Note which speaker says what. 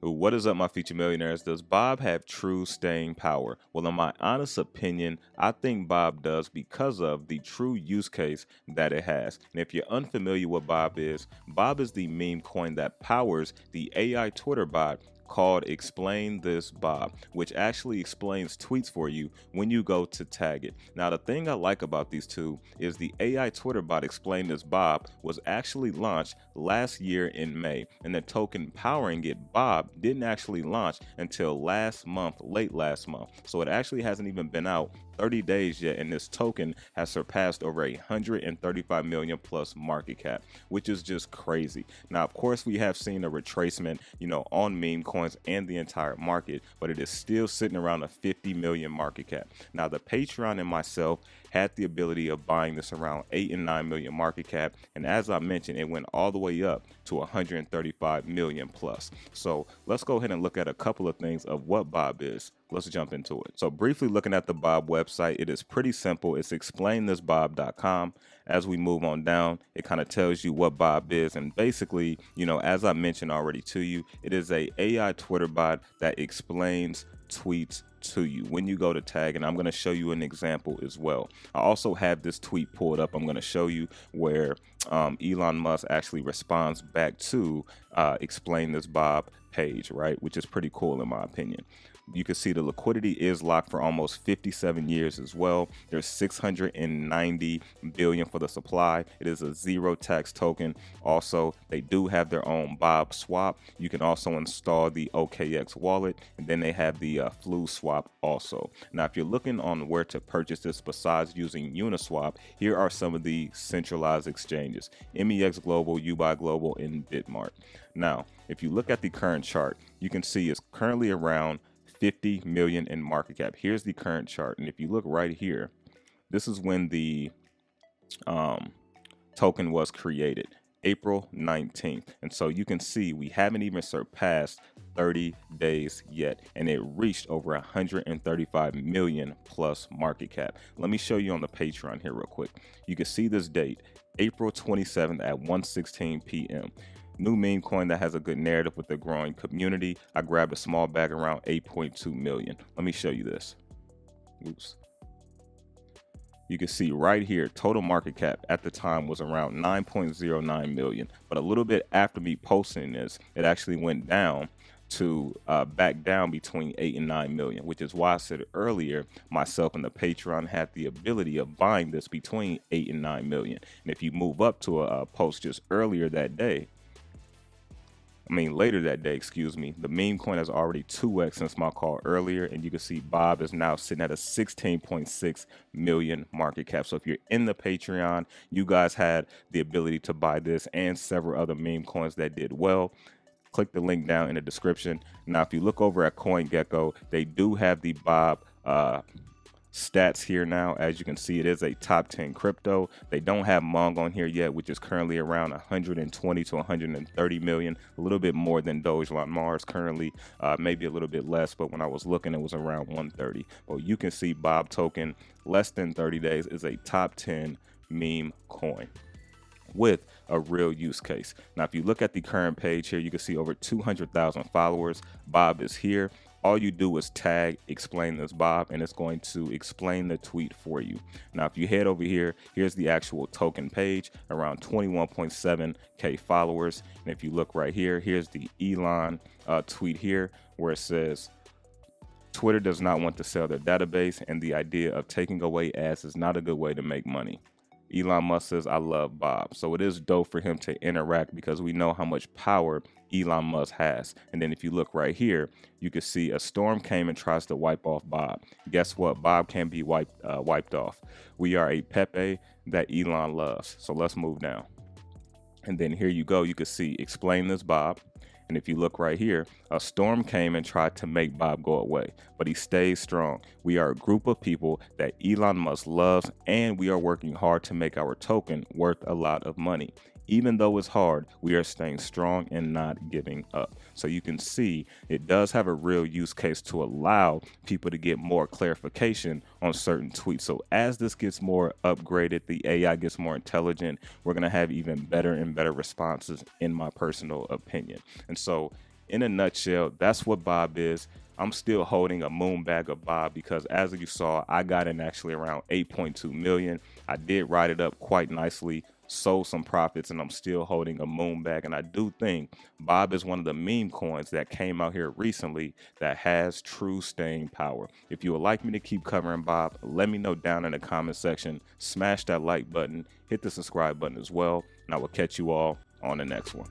Speaker 1: What is up, my future millionaires? Does Bob have true staying power? Well, in my honest opinion, I think Bob does because of the true use case that it has. And if you're unfamiliar with Bob is the meme coin that powers the AI Twitter bot called Explain This Bob, which actually explains tweets for you when you go to tag it. Now, the thing I like about these two is the AI Twitter bot Explain This Bob was actually launched last year in May, and the token powering it, Bob, didn't actually launch until late last month. So it actually hasn't even been out 30 days yet, and this token has surpassed over 135 million plus market cap, which is just crazy. Now, of course, we have seen a retracement, on meme coins and the entire market, but it is still sitting around a 50 million market cap. Now, the Patreon and myself had the ability of buying this around 8 and 9 million market cap, and as I mentioned, it went all the way up to 135 million plus. So let's go ahead and look at a couple of things of what Bob is. Let's jump into it. So briefly looking at the Bob website, it is pretty simple. It's explainthisbob.com. As we move on down, it kind of tells you what Bob is. And basically, as I mentioned already to you, it is a AI Twitter bot that explains tweets to you when you go to tag, and I'm going to show you an example as well. I also have this tweet pulled up. I'm going to show you where Elon Musk actually responds back to Explain This Bob page, right, which is pretty cool in my opinion. You can see the liquidity is locked for almost 57 years as well. There's 690 billion for the supply. It is a zero tax token. Also, they do have their own Bob swap. You can also install the OKX wallet, and then they have the Flu swap also. Now, if you're looking on where to purchase this besides using Uniswap, here are some of the centralized exchanges: MEX Global, UBuy Global, and Bitmart. Now, if you look at the current chart, you can see it's currently around 50 million in market cap. Here's the current chart, and if you look right here, this is when the token was created, April 19th. And so you can see we haven't even surpassed 30 days yet, and it reached over 135 million plus market cap. Let me show you on the Patreon here real quick. You can see this date, April 27th at 1:16 p.m. New meme coin that has a good narrative with a growing community. I grabbed a small bag around 8.2 million. Let me show you this. Oops. You can see right here, total market cap at the time was around 9.09 million. But a little bit after me posting this, it actually went down to back down between 8 and 9 million, which is why I said earlier, myself and the Patreon had the ability of buying this between 8 and 9 million. And if you move up to a post just later that day, the meme coin has already 2x since my call earlier, and you can see Bob is now sitting at a 16.6 million market cap. So if you're in the Patreon, you guys had the ability to buy this and several other meme coins that did well. Click the link down in the description. Now, if you look over at Gecko, they do have the Bob stats here now. As you can see, it is a top 10 crypto. They don't have Mong on here yet, which is currently around 120 to 130 million, a little bit more than Dogecoin Mars currently, maybe a little bit less, but when I was looking, it was around 130. Well, you can see Bob token, less than 30 days, is a top 10 meme coin with a real use case. Now, if you look at the current page here, you can see over 200,000 followers. Bob is here. All you do is tag Explain This Bob, and it's going to explain the tweet for you. Now, if you head over here, here's the actual token page, around 21.7K followers. And if you look right here, here's the Elon tweet here, where it says, Twitter does not want to sell their database, and the idea of taking away ads is not a good way to make money. Elon Musk says, I love Bob. So it is dope for him to interact because we know how much power Elon Musk has. And then if you look right here, you can see a storm came and tries to wipe off Bob. Guess what? Bob can't be wiped off. We are a Pepe that Elon loves. So let's move down. And then here you go. You can see Explain This Bob. And if you look right here, a storm came and tried to make Bob go away, but he stays strong. We are a group of people that Elon Musk loves, and we are working hard to make our token worth a lot of money. Even though it's hard, we are staying strong and not giving up. So you can see it does have a real use case to allow people to get more clarification on certain tweets. So as this gets more upgraded, the AI gets more intelligent, we're going to have even better and better responses, in my personal opinion. And so in a nutshell, that's what Bob is. I'm still holding a moon bag of Bob because as you saw, I got in actually around 8.2 million. I did ride it up quite nicely, sold some profits, and I'm still holding a moon bag. And I do think Bob is one of the meme coins that came out here recently that has true staying power. If you would like me to keep covering Bob, let me know down in the comment section. Smash that like button, hit the subscribe button as well, and I will catch you all on the next one.